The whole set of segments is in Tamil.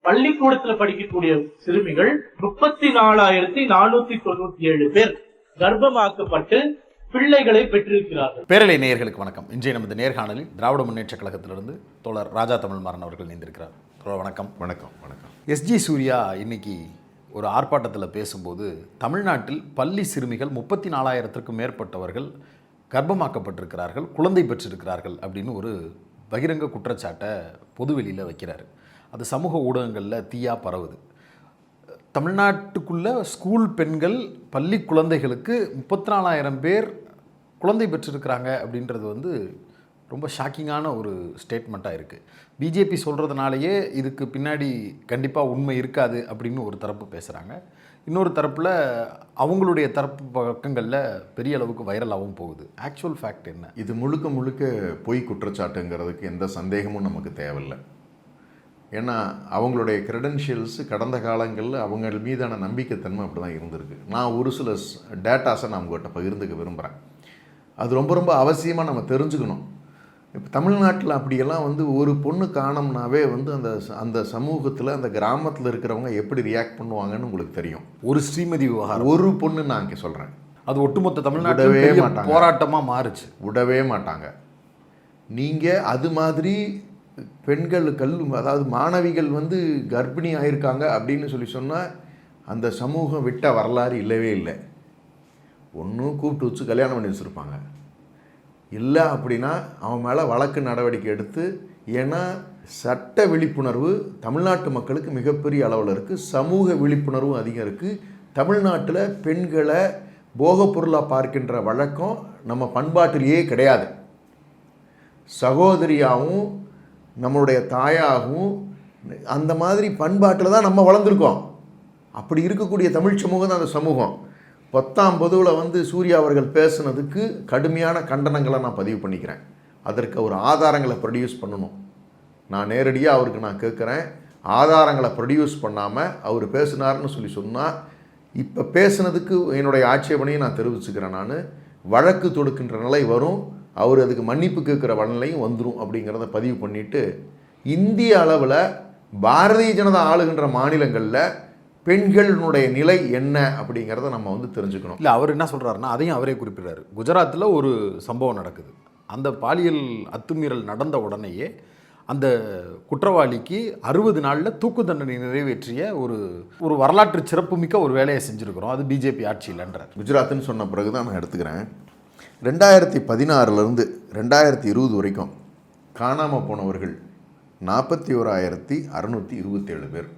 பள்ளிக்கூடத்துல படிக்கக்கூடிய சிறுமிகள் 34,497 பேர் கர்ப்பமாக்கப்பட்டு பிள்ளைகளை பெற்றிருக்கிறார்கள். பேரலை நேயர்களுக்கு வணக்கம். இன்றைய நமது நேர்காணலில் திராவிட முன்னேற்ற கழகத்திலிருந்து தோழர் ராஜா தமிழ்மாறன் அவர்கள் இணைந்திருக்கிறார். தோழர் வணக்கம். வணக்கம். வணக்கம். எஸ்ஜி சூர்யா இன்னைக்கு ஒரு ஆர்ப்பாட்டத்தில் பேசும்போது தமிழ்நாட்டில் பள்ளி சிறுமிகள் 34,000க்கும் மேற்பட்டவர்கள் கர்ப்பமாக்கப்பட்டிருக்கிறார்கள், குழந்தை பெற்றிருக்கிறார்கள் அப்படின்னு ஒரு பகிரங்க குற்றச்சாட்டை பொதுவெளியில் வைக்கிறாரு. அது சமூக ஊடகங்களில் தீயாக பரவுது. தமிழ்நாட்டுக்குள்ள ஸ்கூல் பெண்கள் பள்ளி குழந்தைகளுக்கு 34,000 பேர் குழந்தை பெற்றிருக்கிறாங்க அப்படின்றது வந்து ரொம்ப ஷாக்கிங்கான ஒரு ஸ்டேட்மெண்ட்டாக இருக்குது. பிஜேபி சொல்கிறதுனாலேயே இதுக்கு பின்னாடி கண்டிப்பாக உண்மை இருக்காது அப்படின்னு ஒரு தரப்பு பேசுகிறாங்க. இன்னொரு தரப்பில் அவங்களுடைய தரப்பு பக்கங்களில் பெரிய அளவுக்கு வைரலாகவும் போகுது. ஆக்சுவல் ஃபேக்ட் என்ன? இது முழுக்க முழுக்க பொய் குற்றச்சாட்டுங்கிறதுக்கு எந்த சந்தேகமும் நமக்கு தேவையில்லை. ஏன்னா அவங்களுடைய கிரெடென்ஷியல்ஸு கடந்த காலங்களில் அவங்க மீதான நம்பிக்கைத்தன்மை அப்படி தான் இருந்திருக்கு. நான் ஒரு சில டேட்டாஸை நான் உங்கள்கிட்ட பகிர்ந்துக்க விரும்புகிறேன். அது ரொம்ப ரொம்ப அவசியமாக நம்ம தெரிஞ்சுக்கணும். இப்போ தமிழ்நாட்டில் அப்படியெல்லாம் வந்து ஒரு பொண்ணு காணோம்னாவே வந்து அந்த சமூகத்தில் அந்த கிராமத்தில் இருக்கிறவங்க எப்படி ரியாக்ட் பண்ணுவாங்கன்னு உங்களுக்கு தெரியும். ஒரு ஸ்ரீமதி விவகாரம், ஒரு பொண்ணு நான் இங்கே சொல்கிறேன், அது ஒட்டுமொத்த தமிழ்நாட்டில் போராட்டமாக மாறுச்சு. விடவே மாட்டாங்க. நீங்கள் அது மாதிரி பெண்கள் அதாவது மாணவிகள் வந்து கர்ப்பிணி ஆகியிருக்காங்க அப்படின்னு சொன்னால் அந்த சமூகம் விட்ட வரலாறு இல்லவே இல்லை. ஒன்றும் கூப்பிட்டு வச்சு கல்யாணம் பண்ணி வச்சுருப்பாங்க. இல்லை அப்படின்னா அவன் மேலே வழக்கு நடவடிக்கை எடுத்து, ஏன்னா சட்ட விழிப்புணர்வு தமிழ்நாட்டு மக்களுக்கு மிகப்பெரிய அளவில் இருக்குது, சமூக விழிப்புணர்வும் அதிகம் இருக்குது. தமிழ்நாட்டில் பெண்களை போகப் பொருளாக பார்க்கின்ற வழக்கம் நம்ம பண்பாட்டிலேயே கிடையாது. சகோதரியாகவும் நம்மளுடைய தாயாகவும் அந்த மாதிரி பண்பாட்டில் தான் நம்ம வளர்ந்துருக்கோம். அப்படி இருக்கக்கூடிய தமிழ் சமூகம் தான் அந்த சமூகம். 10ஆம் பொதுவில் வந்து சூர்யா அவர்கள் பேசுனதுக்கு கடுமையான கண்டனங்களை நான் பதிவு பண்ணிக்கிறேன். அதற்கு ஒரு ஆதாரங்களை ப்ரொடியூஸ் பண்ணணும். நான் நேரடியாக அவருக்கு நான் கேட்குறேன், ஆதாரங்களை ப்ரொடியூஸ் பண்ணாமல் அவர் பேசினார்னு சொன்னால் இப்போ பேசுனதுக்கு என்னுடைய ஆட்சேபனையும் நான் தெரிவிச்சுக்கிறேன். நான் வழக்கு தொடுக்கின்ற நிலை வரும், அவர் அதுக்கு மன்னிப்பு கேட்குற வழநிலையும் வந்துடும் அப்படிங்கிறத பதிவு பண்ணிவிட்டு, இந்திய அளவில் பாரதிய ஜனதா ஆளுகின்ற மாநிலங்களில் பெண்களினுடைய நிலை என்ன அப்படிங்கிறத நம்ம வந்து தெரிஞ்சுக்கணும். இல்லை, அவர் என்ன சொல்கிறாருன்னா அதையும் அவரே குறிப்பிடுறாரு. குஜராத்தில் ஒரு சம்பவம் நடக்குது. அந்த பாலியல் அத்துமீறல் நடந்த உடனேயே அந்த குற்றவாளிக்கு 60 நாளில் தூக்கு தண்டனை நிறைவேற்றிய ஒரு வரலாற்று சிறப்புமிக்க ஒரு வேலையை செஞ்சுருக்கிறோம். அது பிஜேபி ஆட்சியில்ன்றார். குஜராத்துன்னு சொன்ன பிறகு தான் நான் எடுத்துக்கிறேன். 2016 2020 வரைக்கும் காணாமல் போனவர்கள் 41,627 பேர்.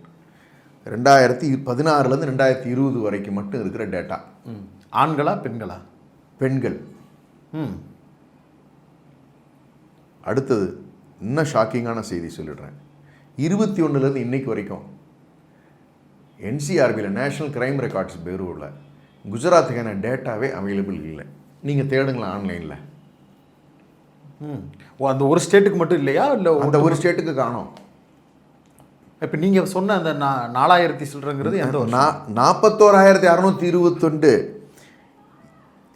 2016 2020 வரைக்கும் மட்டும் இருக்கிற டேட்டா. ஆண்களா பெண்களா? பெண்கள். அடுத்தது இன்னும் ஷாக்கிங்கான செய்தி சொல்லிடுறேன். 21 இன்னைக்கு வரைக்கும் NCRBயில் நேஷ்னல் கிரைம் ரெக்கார்ட்ஸ் பியூரோவில் குஜராத்துக்கான டேட்டாவே அவைலபிள் இல்லை. நீங்கள் தேடுங்களா ஆன்லைனில். அந்த ஒரு ஸ்டேட்டுக்கு மட்டும் இல்லையா? இல்லை, அந்த ஒரு ஸ்டேட்டுக்கு காணோம். இப்போ நீங்கள் சொன்ன அந்த 4,000 சில்லறங்கிறது எந்த 41,622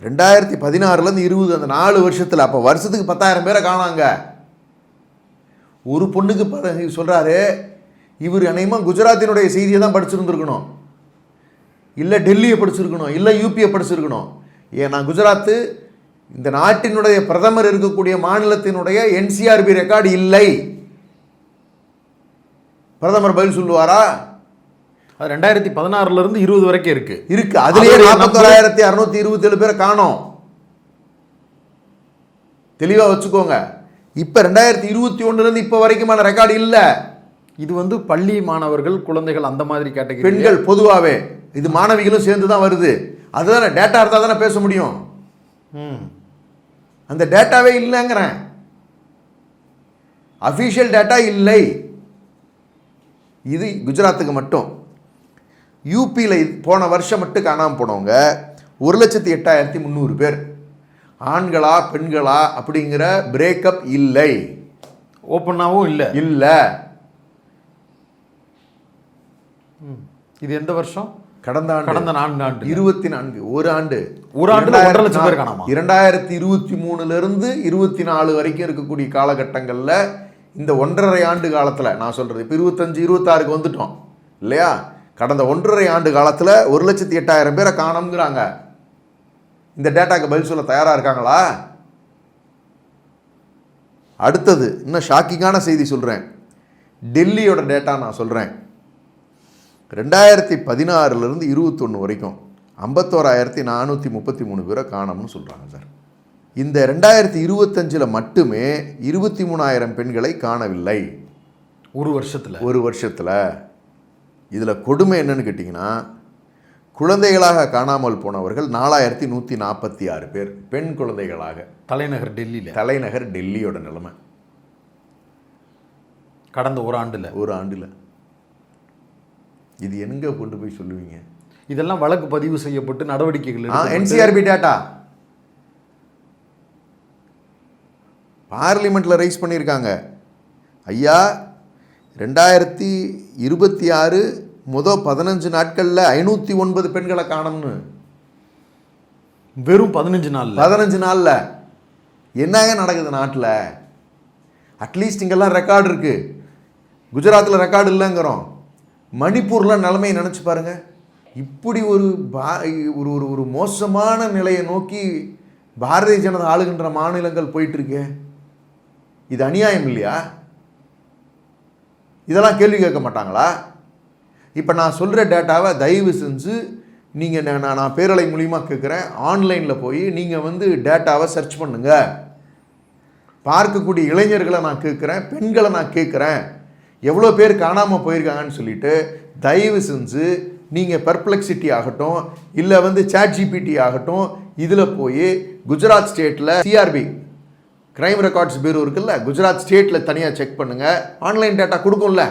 2016 20 அந்த 4 வருஷத்தில். அப்போ வருஷத்துக்கு 10,000 பேரை காணாங்க. ஒரு பொண்ணுக்கு சொல்கிறாரு, இவர் அநேகமாக குஜராத்தினுடைய செய்தியை தான் படிச்சிருந்துருக்கணும், இல்லை டெல்லியை படிச்சிருக்கணும், இல்லை யூபியை படிச்சிருக்கணும். ஏன்னா குஜராத்து இந்த நாட்டினுடைய பிரதமர் இருக்கக்கூடிய மாநிலத்தினுடைய NCRB ரெக்கார்டு இல்லை. பிரதமர் பதில் சொல்லுவாரா? 2016 20 வரைக்கும் இருக்கு. அதுலேயே 41,627 பேரை காணோம். தெளிவாக வச்சுக்கோங்க. இப்போ 2021 இப்போ வரைக்குமான ரெக்கார்டு இல்லை. இது வந்து பள்ளி மாணவர்கள், குழந்தைகள் அந்த மாதிரி கேட்டகரி. பெண்கள் பொதுவாகவே, இது மாணவிகளும் சேர்ந்து தான் வருது. அதுதானே டேட்டா இருந்தால் தானே பேச முடியும். அந்த டேட்டாவே இல்லைங்கிறேன். அஃபிஷியல் டேட்டா இல்லை. இது குஜராத்துக்கு மட்டும். யூபியில் போன வருஷம் மட்டும் காணாமல் போனவங்க 1,08,300 பேர். ஆண்களா பெண்களா அப்படிங்கிற பிரேக்கப் இல்லை. ஓப்பனாகவும் இல்லை. இது எந்த வருஷம்? கடந்த 4 ஆண்டு 24 ஒரு ஆண்டு 1.5 லட்சம் பேர் காணாமா? 2023 24 வரைக்கும் இருக்கக்கூடிய காலகட்டங்களில் இந்த 1.5 ஆண்டு காலத்தில் நான் சொல்றது இப்போ 25 26க்கு வந்துட்டோம் இல்லையா? கடந்த 1.5 ஆண்டு காலத்தில் 1,08,000 பேரை காணோம்ங்கிறாங்க. இந்த டேட்டாக்கு பதில் சொல்ல தயாரா இருக்காங்களா? அடுத்தது இன்னும் ஷாக்கிங்கான செய்தி சொல்றேன். டெல்லியோட டேட்டா நான் சொல்றேன். 2016 21 வரைக்கும் 51,433 பேரை காணோம்னு சொல்றாங்க சார். இந்த 2025 மட்டுமே 23,000 பெண்களை காணவில்லை ஒரு வருஷத்துல. இதுல கொடுமை என்னன்னு கேட்டிங்கன்னா, குழந்தைகளாக காணாமல் போனவர்கள் 4,146 பேர் பெண் குழந்தைகளாக. தலைநகர் டெல்லியோட நிலைமை கடந்த ஒரு ஆண்டுல இது எங்க கொண்டு போய் சொல்லுவீங்க? இதெல்லாம் வழக்கு பதிவு செய்யப்பட்டு நடவடிக்கைகள் என்சிஆர்பி டேட்டா பார்லிமெண்ட்ல ரைஸ் பண்ணியிருக்காங்க. ஐயா 2026 முதல் 15 நாட்களில் 509 பெண்களை காணோம்னு. வெறும் 15 நாளில் என்னங்க நடக்குது நாட்டில்? அட்லீஸ்ட் இங்கெல்லாம் ரெக்கார்டு இருக்கு, குஜராத்தில் ரெக்கார்டு இல்லைங்கிறோம். மணிப்பூரில் நிலைமையை நினச்சி பாருங்க. இப்படி ஒரு மோசமான நிலையை நோக்கி பாரதிய ஜனதா ஆளுகின்ற மாநிலங்கள் போயிட்டு இருக்கு. இது அநியாயம் இல்லையா? இதெல்லாம் கேள்வி கேட்க மாட்டாங்களா? இப்போ நான் சொல்கிற டேட்டாவை தயவு செஞ்சு நீங்கள் நான் பேரலை மூலியமாக கேட்குறேன், ஆன்லைனில் போய் நீங்கள் டேட்டாவை சர்ச் பண்ணுங்க. பார்க்கக்கூடிய இளைஞர்களை நான் கேட்குறேன், பெண்களை நான் கேட்குறேன், எவ்வளோ பேர் காணாமல் போயிருக்காங்கன்னு சொல்லிட்டு தயவு செஞ்சு நீங்கள் பெர்ப்ளெக்சிட்டி ஆகட்டும் இல்லை ChatGPT ஆகட்டும், இதில் போய் குஜராத் ஸ்டேட்டில் சிஆர்பி கிரைம் ரெக்கார்ட்ஸ் பியூரோ இருக்குல்ல, குஜராத் ஸ்டேட்டில் தனியாக செக் பண்ணுங்கள். ஆன்லைன் டேட்டா கொடுக்கும்ல,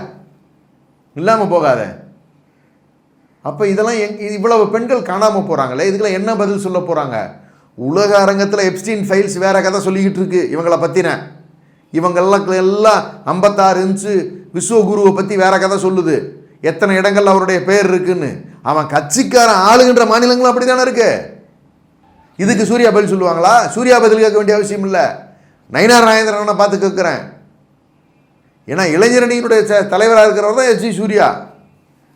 இல்லாமல் போகாத. அப்போ இதெல்லாம் இவ்வளவு பெண்கள் காணாமல் போகிறாங்களே, இதுக்கெல்லாம் என்ன பதில் சொல்ல போகிறாங்க? உலக அரங்கத்தில் எப்ஸ்டீன் ஃபைல்ஸ் வேற கதை சொல்லிக்கிட்டு இருக்கு இவங்களை பற்றின. இவங்கெல்லாம் 56 இன்ச்சு விஸ்வகுருவை பற்றி வேற கதை சொல்லுது. எத்தனை இடங்கள் அவருடைய பேர் இருக்குன்னு. அவன் கட்சிக்காரன் ஆளுகின்ற மாநிலங்களும் அப்படி தானே இருக்கு. இதுக்கு சூர்யா பதில் சொல்லுவாங்களா? சூர்யா பதில் கேட்க வேண்டிய அவசியம் இல்லை. நயினார் நாகேந்திரனை பார்த்து கேட்குறேன். ஏன்னா இளைஞரணியினுடைய தலைவராக இருக்கிறவர் தான் எஸ்.ஜி. சூர்யா.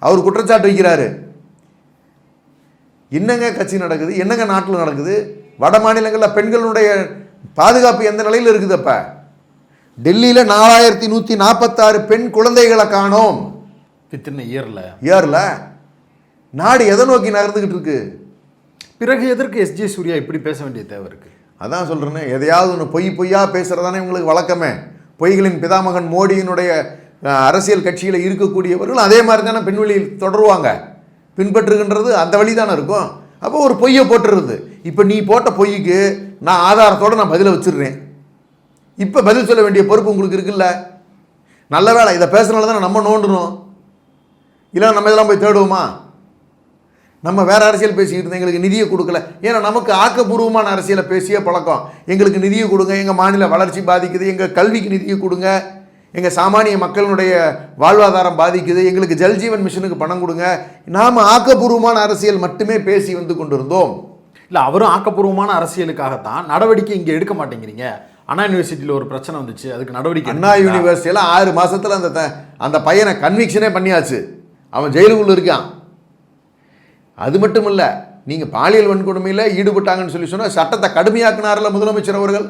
அவர் குற்றச்சாட்டு வைக்கிறாரு. என்னங்க கட்சி நடக்குது, என்னங்க நாட்டில் நடக்குது? வட மாநிலங்களில் பெண்களுடைய பாதுகாப்பு எந்த நிலையில் இருக்குது? அப்ப டெல்லியில் 4,146 பெண் குழந்தைகளை காணோம். இயர்ல நாடு எதை நோக்கி நகர்ந்துகிட்டு இருக்கு? பிறகு எதற்கு எஸ்.ஜே. சூர்யா இப்படி பேச வேண்டிய தேவை இருக்கு? அதான் சொல்றேன்னு, எதையாவது ஒன்று பொய்யா பேசுறதானே இவங்களுக்கு வழக்கமே. பொய்களின் பிதாமகன் மோடியினுடைய அரசியல் கட்சியில் இருக்கக்கூடியவர்கள் அதே மாதிரி தானே பெண்வெளியில் தொடருவாங்க, பின்பற்றுகின்றது அந்த வழி தானே இருக்கும். அப்போ ஒரு பொய்யை போட்டுருது. இப்போ நீ போட்ட பொய்க்கு நான் ஆதாரத்தோடு நான் பதிலை வச்சிடுறேன். இப்போ பதில் சொல்ல வேண்டிய பொறுப்பு உங்களுக்கு இருக்குல்ல. நல்ல வேலை இதை பேசுறதுனால தானே நம்ம நோண்டணும். இல்லை நம்ம இதெல்லாம் போய் தேடுவோமா? நம்ம வேற அரசியல் பேசிக்கிட்டு இருந்தோம், எங்களுக்கு நிதியை கொடுக்கல. ஏன்னா நமக்கு ஆக்கப்பூர்வமான அரசியலை பேசிய பழக்கம். எங்களுக்கு நிதியை கொடுங்க, எங்கள் மாநில வளர்ச்சி பாதிக்குது, எங்கள் கல்விக்கு நிதியை கொடுங்க, எங்கள் சாமானிய மக்களுடைய வாழ்வாதாரம் பாதிக்குது, எங்களுக்கு ஜல்ஜீவன் மிஷனுக்கு பணம் கொடுங்க. நாம் ஆக்கப்பூர்வமான அரசியல் மட்டுமே பேசி கொண்டிருந்தோம். இல்லை, அவரும் ஆக்கப்பூர்வமான அரசியலுக்காகத்தான் நடவடிக்கை இங்கே எடுக்க மாட்டேங்கிறீங்க. அண்ணா யூனிவர்சிட்டியில் ஒரு பிரச்சனை வந்துச்சு, அதுக்கு நடவடிக்கை. அண்ணா யூனிவர்சிட்டியில் 6 மாசத்துல அந்த பையனை கன்விக்ஷனே பண்ணியாச்சு, அவன் ஜெயிலுக்குள்ள இருக்கான். அது மட்டும் இல்லை, நீங்கள் பாலியல் வன்கொடுமையில் ஈடுபட்டாங்கன்னு சொல்லி சொன்னால் சட்டத்தை கடுமையாக்கினார்ல முதலமைச்சர் அவர்கள்.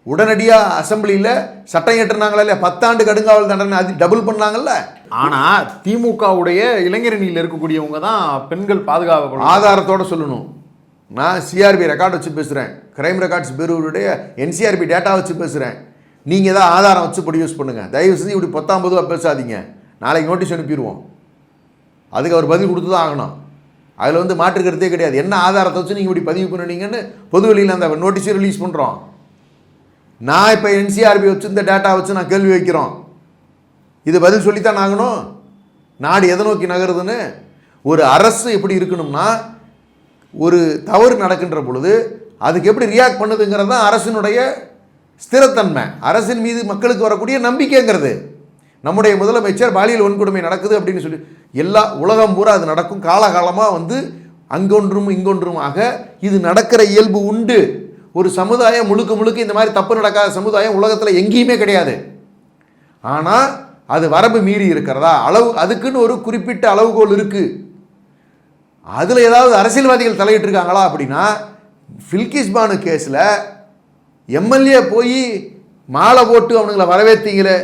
உடனடியாக அசம்பிளியில் சட்டம் ஏற்றினாங்களா இல்லையா? 10 ஆண்டு கடுங்காவல் தண்டனை அது டபுள் பண்ணாங்கல்ல. ஆனால் திமுகவுடைய இளைஞரணியில் இருக்கக்கூடியவங்க தான் பெண்கள் பாதுகாப்பு ஆதாரத்தோடு சொல்லணும். நான் சிஆர்பி ரெக்கார்டு வச்சு பேசுகிறேன், கிரைம் ரெக்கார்ட்ஸ் பியூரோவுடைய என்சிஆர்பி டேட்டா வச்சு பேசுகிறேன். நீங்கள் தான் ஆதாரம் வச்சு ப்ரொடியூஸ் பண்ணுங்கள். தயவு செஞ்சு இப்படி 19 பேசாதீங்க. நாளைக்கு நோட்டீஸ் அனுப்பிடுவோம். அதுக்கு அவர் பதில் கொடுத்து தான் ஆகணும். அதில் மாற்றுக்கிறதே கிடையாது. என்ன ஆதாரத்தை வச்சு நீங்கள் இப்படி பதிவு பண்ணுனீங்கன்னு பொது வெளியில் அந்த நோட்டீஸை ரிலீஸ் பண்ணுறோம். நான் இப்போ என்சிஆர்பி வச்சு இந்த டேட்டா வச்சு நான் கேள்வி வைக்கிறோம். இது பதில் சொல்லித்தான் ஆகணும். நாடு எதை நோக்கி நகருதுன்னு. ஒரு அரசு எப்படி இருக்கணும்னா, ஒரு தவறு நடக்கின்ற பொழுது அதுக்கு எப்படி ரியாக்ட் பண்ணுதுங்கிறது தான் அரசினுடைய ஸ்திரத்தன்மை, அரசின் மீது மக்களுக்கு வரக்கூடிய நம்பிக்கைங்கிறது. நம்முடைய முதலமைச்சர் பாலியல் வன்கொடுமை நடக்குது அப்படின்னு சொல்லி எல்லா உலகம் பூரா அது நடக்கும். காலகாலமாக வந்து அங்கொன்றும் இங்கொன்றுமாக இது நடக்கிற இயல்பு உண்டு. ஒரு சமுதாயம் முழுக்க முழுக்க இந்த மாதிரி தப்பு நடக்காத சமுதாயம் உலகத்தில் எங்கேயுமே கிடையாது. ஆனால் அது வரம்பு மீறி இருக்கிறதா, அளவு அதுக்குன்னு ஒரு குறிப்பிட்ட அளவுகோல் இருக்குது. அதில் ஏதாவது அரசியல்வாதிகள் தலையிட்டு இருக்காங்களா அப்படின்னா, பில்கிஸ் பானு கேஸில் எம்எல்ஏ போய் மாலை போட்டு அவனுங்களை வரவேற்றீங்களே,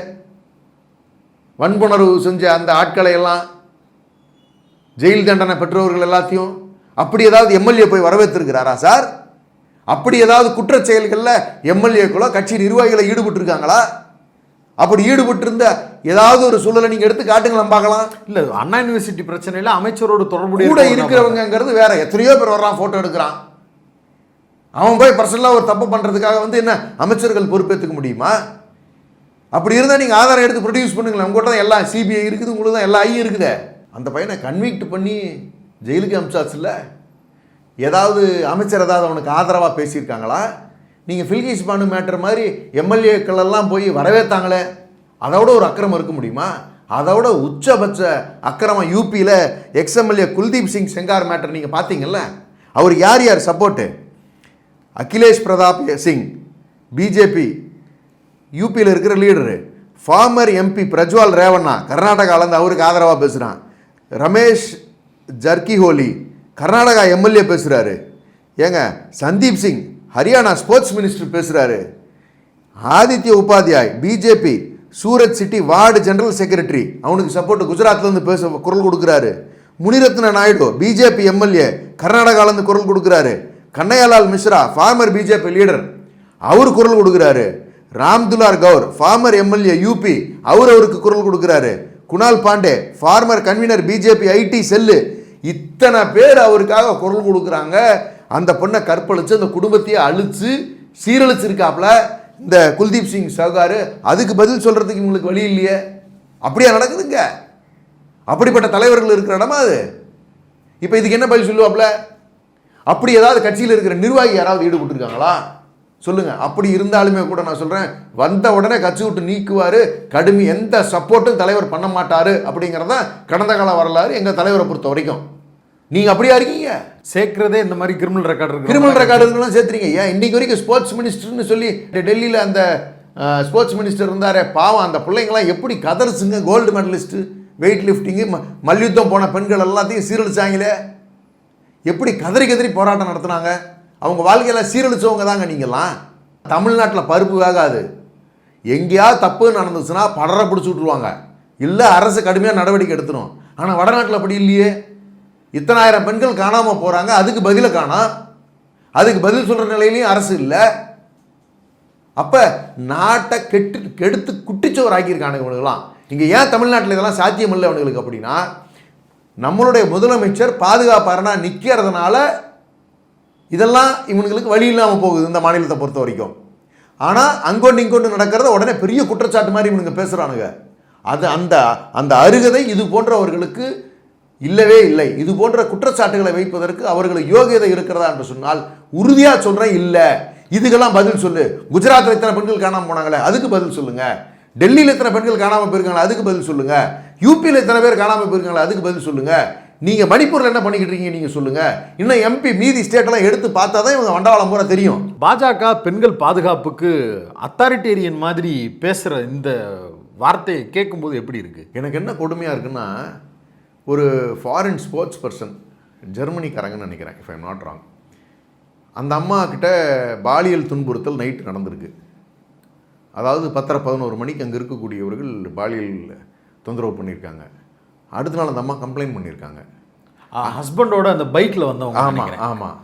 வன்புணர்வு செஞ்ச அந்த ஆட்களை எல்லாம், ஜெயில் தண்டனை பெற்றவர்கள் எல்லாத்தையும், அப்படி ஏதாவது எம்எல்ஏ போய் வரவேற்றிருக்கிறாரா சார்? அப்படி ஏதாவது குற்ற செயல்களில் எம்எல்ஏக்களோ கட்சி நிர்வாகிகளை ஈடுபட்டு இருக்காங்களா? அப்படி ஈடுபட்டிருந்த ஏதாவது ஒரு சூழலை நீங்க எடுத்து காட்டுங்களேன் பார்க்கலாம். இல்ல, அண்ணா யூனிவர்சிட்டி பிரச்சனையில அமைச்சரோடு தொடர்புடைய கூட இருக்கிறவங்கிறது வேற. எத்தனையோ பேர் வர்றான், போட்டோ எடுக்கிறான். அவன் போய் பர்சனலாக ஒரு தப்பு பண்றதுக்காக வந்து என்ன அமைச்சர்கள் பொறுப்பேற்றுக்க முடியுமா? அப்படி இருந்தால் நீங்கள் ஆதாரம் எடுத்து ப்ரொடியூஸ் பண்ணுங்களேன். உங்கள்கிட்ட தான் எல்லாம் சிபிஐ இருக்குது, உங்களுக்கு தான் எல்லா ஐயும் இருக்குது. அந்த பையனை கன்விக்ட் பண்ணி ஜெயிலுக்கு அமிச்சாச்சு. இல்லை ஏதாவது அமைச்சர் ஏதாவது அவனுக்கு ஆதரவாக பேசியிருக்காங்களா? நீங்கள் பில்கிஸ் பானு மேட்டர் மாதிரி எம்எல்ஏக்கள் எல்லாம் போய் வரவேற்றாங்களே, அதோட ஒரு அக்கிரமம் இருக்க முடியுமா? அதோட உச்சபட்ச அக்கிரமம் யூபியில் எக்ஸ்எம்எல்ஏ குல்தீப் சிங் செங்கார் மேட்டர் நீங்கள் பார்த்தீங்கல்ல. அவர் யார் யார் சப்போர்ட்டு? அகிலேஷ் பிரதாப் சிங் பிஜேபி யூபியில் இருக்கிற leader. Former MP Prajwal Revanna கர்நாடகாவிலேருந்து அவருக்கு ஆதரவாக பேசுகிறான். ரமேஷ் ஜர்கிஹோலி கர்நாடகா எம்எல்ஏ பேசுகிறாரு. ஏங்க சந்தீப் சிங் ஹரியானா ஸ்போர்ட்ஸ் மினிஸ்டர் பேசுகிறாரு. Aditya Upadhyay BJP Surat city ward general secretary, அவனுக்கு சப்போர்ட் குஜராத்லேருந்து குரல் கொடுக்குறாரு. முனிரத்ன நாயுடு பிஜேபி எம்எல்ஏ கர்நாடகாவிலேருந்து குரல் கொடுக்குறாரு. Kanhaiyalal Mishra former BJP leader, அவர் குரல் கொடுக்குறாரு. Ramdular Gaur former MLA UP, அவருக்கு குரல் கொடுக்குறாரு. Kunal Pandey former convener BJP IT cell, இத்தனை பேர் அவருக்காக குரல் கொடுக்குறாங்க. அந்த பொண்ணை கற்பழிச்சு அந்த குடும்பத்தையே அழிச்சு சீரழிச்சிருக்காப்புல இந்த குல்தீப் சிங் செங்கார். அதுக்கு பதில் சொல்றதுக்கு உங்களுக்கு வழி இல்லையே. அப்படியா நடக்குதுங்க? அப்படிப்பட்ட தலைவர்கள் இருக்கிற இடமா அது? இப்போ இதுக்கு என்ன பதில் சொல்லுவாப்புல? அப்படி ஏதாவது கட்சியில் இருக்கிற நிர்வாகி யாராவது ஈடுபட்டு இருக்காங்களா சொல்லுங்க. அப்படி இருந்தாலுமே கூட நான் சொல்றேன், வந்த உடனே கட்சி விட்டு நீக்குவாரு, கடுமை எந்த சப்போர்ட்டும் தலைவர் பண்ண மாட்டாரு அப்படிங்கிறத கடந்த கால வரலாறு எங்க தலைவரை பொறுத்த வரைக்கும். நீங்க அப்படியா இருக்கீங்க? சேர்க்கிறதே இந்த மாதிரி கிரிமினல் ரெக்கார்டுலாம் சேர்த்துறீங்க. ஏன் இன்னைக்கு வரைக்கும் ஸ்போர்ட்ஸ் மினிஸ்டர்னு சொல்லி டெல்லியில் அந்த ஸ்போர்ட்ஸ் மினிஸ்டர் இருந்தாரே, பாவம் அந்த பிள்ளைங்களாம் எப்படி கதர்ஸுங்க. கோல்டு மெடலிஸ்ட், வெயிட் லிஃப்டிங்கு, மல்யுத்தம் போன பெண்கள் எல்லாத்தையும் சீரழிச்சாங்களே, எப்படி கதறி போராட்டம் நடத்தினாங்க. அவங்க வாழ்க்கையில் சீரழிச்சவங்க தாங்க நீங்கள்லாம். தமிழ்நாட்டில் பருப்பு வேகாது. எங்கேயாவது தப்பு நடந்துச்சுன்னா படரை பிடிச்சி விட்ருவாங்க, இல்லை அரசு கடுமையாக நடவடிக்கை எடுத்துரும். ஆனால் வடநாட்டில் அப்படி இல்லையே. இத்தனாயிரம் பெண்கள் காணாமல் போகிறாங்க, அதுக்கு பதிலை காணோம். அதுக்கு பதில் சொல்கிற நிலையிலையும் அரசு இல்லை. அப்போ நாட்டை கெடுத்து குட்டிச்சோர் ஆக்கியிருக்கானுங்க இவனுங்களாம். இங்கே ஏன் தமிழ்நாட்டில் இதெல்லாம் சாத்தியம் இல்லை அவனுங்களுக்கு அப்படின்னா, நம்மளுடைய முதலமைச்சர் பாதுகாப்பாரனா நிற்கிறதுனால இதெல்லாம் இவனுங்களுக்கு வழி இல்லாமல் போகுது இந்த மாநிலத்தை பொறுத்த வரைக்கும். ஆனால் அங்கொண்டு இங்கொண்டு நடக்கிறத உடனே பெரிய குற்றச்சாட்டு மாதிரி இவனுங்க பேசுகிறானுங்க. அது அந்த அந்த அருகதை இது போன்றவர்களுக்கு இல்லவே இல்லை. இது போன்ற குற்றச்சாட்டுகளை வைப்பதற்கு அவர்களுக்கு யோகியதை இருக்கிறதா என்று சொன்னால் உறுதியாக சொல்கிறேன், இல்லை. இதுக்கெல்லாம் பதில் சொல்லு. குஜராத்தில் இத்தனை பெண்கள் காணாமல் போனாங்களே, அதுக்கு பதில் சொல்லுங்க. டெல்லியில் இத்தனை பெண்கள் காணாமல் போயிருக்காங்களா, அதுக்கு பதில் சொல்லுங்க. யூபியில் இத்தனை பேர் காணாமல் போயிருக்காங்களா, அதுக்கு பதில் சொல்லுங்க. நீங்கள் மணிப்பூரில் என்ன பண்ணிக்கிட்டு இருக்கீங்க நீங்கள் சொல்லுங்க. இன்னும் எம்பி மீதி ஸ்டேட்டெல்லாம் எடுத்து பார்த்தா தான் இவங்க வண்டவாளம் பூரா தெரியும். பாஜக பெண்கள் பாதுகாப்புக்கு அத்தாரிட்டேரியன் மாதிரி பேசுகிற இந்த வார்த்தையை கேட்கும்போது எப்படி இருக்குது? எனக்கு என்ன கொடுமையாக இருக்குன்னா, ஒரு ஃபாரின் ஸ்போர்ட்ஸ் பர்சன், ஜெர்மனிக்காரங்கன்னு நினைக்கிறேன், if I am not wrong, அந்த அம்மா கிட்ட பாலியல் துன்புறுத்தல் நைட்டு நடந்திருக்கு. அதாவது 10-11 மணிக்கு அங்கே இருக்கக்கூடியவர்கள் பாலியல் தொந்தரவு பண்ணியிருக்காங்க. அடுத்த நாள் அந்த அம்மா கம்ப்ளைண்ட் பண்ணியிருக்காங்க. ஹஸ்பண்டோட அந்த பைக்கில் வந்தவங்க. ஆமாம்.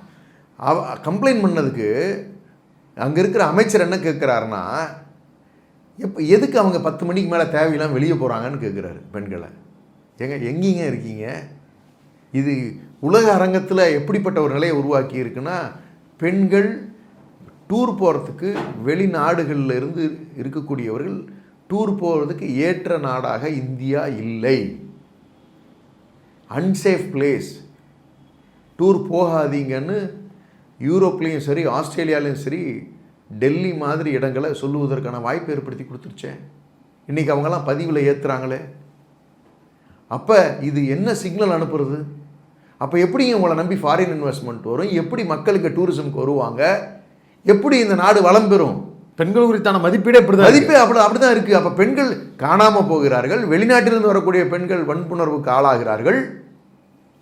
கம்ப்ளைண்ட் பண்ணதுக்கு அங்கே இருக்கிற அமைச்சர் என்ன கேட்குறாருன்னா, எதுக்கு அவங்க 10 மணிக்கு மேலே தேவையில்லாம் வெளியே போகிறாங்கன்னு கேட்குறாரு பெண்களை. எங்கேங்க இருக்கீங்க? இது உலக அரங்கத்தில் எப்படிப்பட்ட ஒரு நிலையை உருவாக்கி இருக்குன்னா, பெண்கள் டூர் போகிறதுக்கு வெளிநாடுகளில் இருந்து இருக்கக்கூடியவர்கள் டூர் போகிறதுக்கு ஏற்ற நாடாக இந்தியா இல்லை. அன்சேஃப் பிளேஸ், டூர் போகாதீங்கன்னு யூரோப்லேயும் சரி ஆஸ்திரேலியாலையும் சரி டெல்லி மாதிரி இடங்களை சொல்லுவதற்கான வாய்ப்பு ஏற்படுத்தி கொடுத்துருச்சேன். இன்றைக்கி அவங்கெல்லாம் பதிவில் ஏற்றுறாங்களே. அப்போ இது என்ன சிக்னல் அனுப்புறது? அப்போ எப்படிங்க உங்களை நம்பி ஃபாரின் இன்வெஸ்ட்மெண்ட் வரும்? எப்படி மக்களுக்கு டூரிசம்க்கு வருவாங்க? எப்படி இந்த நாடு வளம் பெறும்? பெண்கள் குறித்தான மதிப்பீடே மதிப்பே அப்படிதான் இருக்குது. அப்போ பெண்கள் காணாமல் போகிறார்கள், வெளிநாட்டிலிருந்து வரக்கூடிய பெண்கள் வன்புணர்வுக்கு ஆளாகிறார்கள்.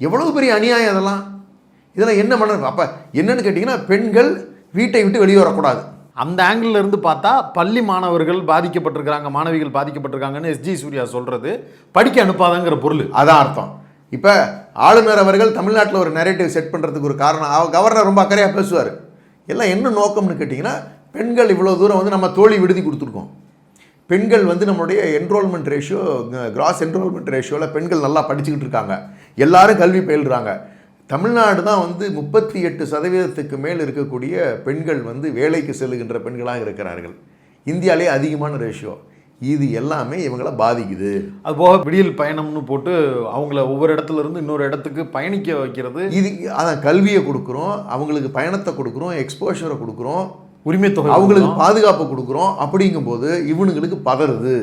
எவ்வளவு பெரிய அநியாயம் இதெல்லாம் என்ன பண்ண? அப்போ என்னன்னு கேட்டிங்கன்னா, பெண்கள் வீட்டை விட்டு வெளியே வரக்கூடாது. அந்த ஆங்கிள் இருந்து பார்த்தா பள்ளி மாணவர்கள் பாதிக்கப்பட்டிருக்கிறாங்க, மாணவிகள் பாதிக்கப்பட்டிருக்காங்கன்னு எஸ்ஜி சூர்யா சொல்றது படிக்க அனுப்பாதங்கிற பொருள். அதான் அர்த்தம். இப்போ ஆளுநர் அவர்கள் தமிழ்நாட்டில் ஒரு நரேட்டிவ் செட் பண்ணுறதுக்கு ஒரு காரணம், கவர்னர் ரொம்ப அக்கறையாக பேசுவார். எல்லாம் என்ன நோக்கம்னு கேட்டிங்கன்னா, பெண்கள் இவ்வளோ தூரம் வந்து நம்ம தோழி விடுதி கொடுத்துருக்கோம். பெண்கள் வந்து நம்மளுடைய என்ரோல்மெண்ட் ரேஷியோ, கிராஸ் என்ரோல்மெண்ட் ரேஷியோவில் பெண்கள் நல்லா படிச்சுக்கிட்டு இருக்காங்க, எல்லாரும் கல்வி பயில்றாங்க. தமிழ்நாடு தான் வந்து 38% மேல் இருக்கக்கூடிய பெண்கள் வந்து வேலைக்கு செல்லுகின்ற பெண்களாக இருக்கிறார்கள். இந்தியாவிலே அதிகமான ரேஷியோ. இது எல்லாமே இவங்களை பாதிக்குது. அது போக விடியல் பயணம்னு போட்டு அவங்கள ஒவ்வொரு இடத்துல இருந்து இன்னொரு இடத்துக்கு பயணிக்க வைக்கிறது. இது அதான் கல்வியை கொடுக்குறோம், அவங்களுக்கு பயணத்தை கொடுக்குறோம், எக்ஸ்போஷரை கொடுக்குறோம், உரிமை தொகை அவங்களுக்கு பாதுகாப்பு கொடுக்குறோம். அப்படிங்கும்போது இவனுங்களுக்கு பதறுது.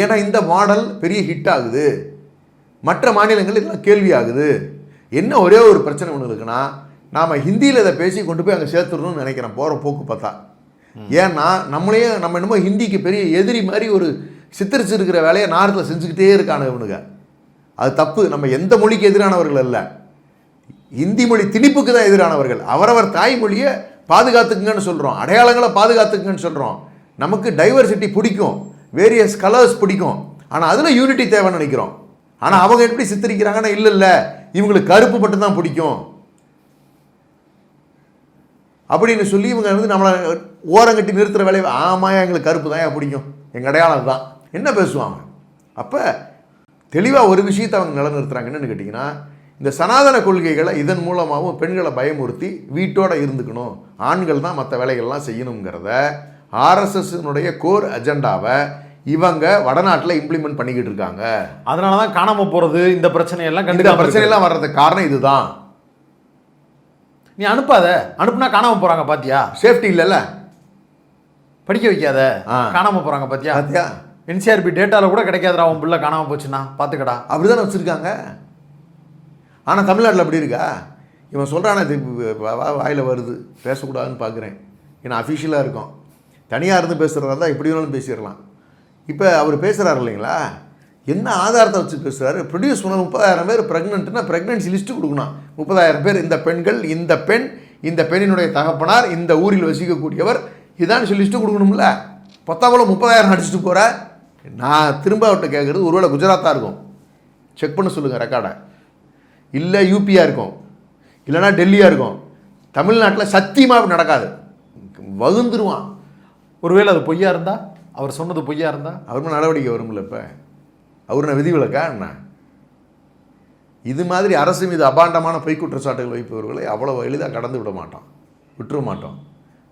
ஏன்னா இந்த மாடல் பெரிய ஹிட் ஆகுது, மற்ற மாநிலங்கள் இதெல்லாம் கேள்வி ஆகுது. என்ன ஒரே ஒரு பிரச்சனை ஒன்று இருக்குன்னா, நாம் ஹிந்தியில் இதை பேசி கொண்டு போய் அங்கே சேர்த்துடணும்னு நினைக்கிறேன் போகிற போக்கு பார்த்தா. ஏன்னா நம்ம என்னமோ ஹிந்திக்கு பெரிய எதிரி மாதிரி ஒரு சித்தரிச்சு இருக்கிற வேலையை நார்த்தில் செஞ்சுக்கிட்டே இருக்கான இவனுங்க. அது தப்பு. நம்ம எந்த மொழிக்கு எதிரானவர்கள் அல்ல, ஹிந்தி மொழி திணிப்புக்கு தான் எதிரானவர்கள். அவரவர் தாய்மொழியை பாதுகாத்துக்குங்கன்னு சொல்கிறோம், அடையாளங்களை பாதுகாத்துக்குங்கன்னு சொல்கிறோம். நமக்கு டைவர்சிட்டி பிடிக்கும், வேரியஸ் கலர்ஸ் பிடிக்கும், ஆனால் அதில் யூனிட்டி தேவைன்னு நினைக்கிறோம். ஆனால் அவங்க எப்படி சித்தரிக்கிறாங்கன்னா, இல்லை இவங்களுக்கு கருப்பு மட்டும்தான் பிடிக்கும் அப்படின்னு சொல்லி இவங்க வந்து நம்மளை ஓரங்கட்டி நிறுத்துகிற வேலையை. ஆமாயா, எங்களுக்கு கருப்பு தான் பிடிக்கும், எங்கள் அடையாளம் தான் என்ன பேசுவாங்க. அப்போ தெளிவாக ஒரு விஷயத்தை அவங்க நிலைநிறுத்துறாங்க. என்னென்னு கேட்டிங்கன்னா, இந்த சனாதன கொள்கைகளை இதன் மூலமாகவும் பெண்களை பயமுறுத்தி வீட்டோடு இருந்துக்கணும், ஆண்கள் தான் மற்ற வேலைகள்லாம் செய்யணுங்கிறத ஆர்எஸ்எஸ்னுடைய கோர் அஜெண்டாவை இவங்க வடநாட்டில் இம்ப்ளிமெண்ட் பண்ணிக்கிட்டு இருக்காங்க. அதனால தான் காணாமல் போகிறது, இந்த பிரச்சனையெல்லாம் பிரச்சனையெல்லாம் வர்றதுக்கு காரணம் இதுதான். நீ அனுப்புனா காணாமல் போகிறாங்க பாத்தியா? சேஃப்டி இல்லைல்ல, படிக்க வைக்காத, காணாமல் போகிறாங்க பாத்தியா? என்சிஆர்பி டேட்டாவில் கூட கிடைக்காதுடா உன் பிள்ளை காணாமல் போச்சுன்னா பார்த்துக்கடா. அப்படி தானே வச்சுருக்காங்க. ஆனால் தமிழ்நாட்டில் அப்படி இருக்கா? இவன் சொல்கிறானே, இது வாயில் வருது, பேசக்கூடாதுன்னு பார்க்குறேன். ஏன்னா அஃபிஷியலாக இருக்கும். தனியாக இருந்து பேசுகிறதா இருந்தால் எப்படி வேணாலும் பேசிடலாம். இப்போ அவர் பேசுகிறார் இல்லைங்களா, என்ன ஆதாரத்தை வச்சு பேசுகிறாரு? ப்ரொடியூஸ் பண்ண 30,000 பேர் ப்ரெக்னென்ட்னா ப்ரெக்னென்சி லிஸ்ட்டு கொடுக்கணும். 30,000 பேர், இந்த பெண்கள், இந்த பெண், இந்த பெண்ணினுடைய தகப்பனார், இந்த ஊரில் வசிக்கக்கூடியவர், இதான் சொல்லி லிஸ்ட்டு கொடுக்கணும்ல. 30,000 அடிச்சுட்டு போகிற. நான் திரும்ப அவர்கிட்ட கேட்குறது, ஒருவேளை குஜராத்தாக இருக்கும், செக் பண்ண சொல்லுங்கள் ரெக்கார்டை, இல்லை யூபியாக இருக்கும், இல்லைனா டெல்லியாக இருக்கும். தமிழ்நாட்டில் சத்தியமாக அப்படி நடக்காது, வகுந்துருவான். ஒருவேளை அது பொய்யா இருந்தா, அவர் சொன்னது பொய்யா இருந்தா அவர் நடவடிக்கை வரும்ல. இப்போ அவர் நான் விதிவிலக்கா என்ன? இது மாதிரி அரசு மீது அபாண்டமான பொய் குற்றச்சாட்டுகள் வைப்பவர்களை அவ்வளோ எளிதாக கடந்து விட மாட்டோம், விட்டுற மாட்டோம்.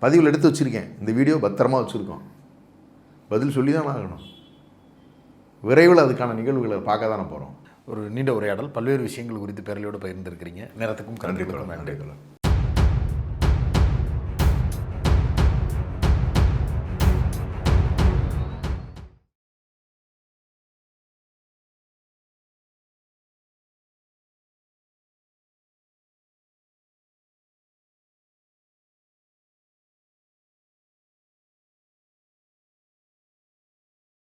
பதிவில் எடுத்து வச்சுருக்கேன், இந்த வீடியோ பத்திரமா வச்சுருக்கோம், பதில் சொல்லி தான் ஆகணும். விரைவில் அதுக்கான நிகழ்வுகளை பார்க்க தானே போகிறோம். ஒரு நீண்ட உரையாடல், பல்வேறு விஷயங்கள் குறித்து பேரலையோடு பகிர்ந்திருக்கிறீங்க. நேரத்துக்கும் நன்றி.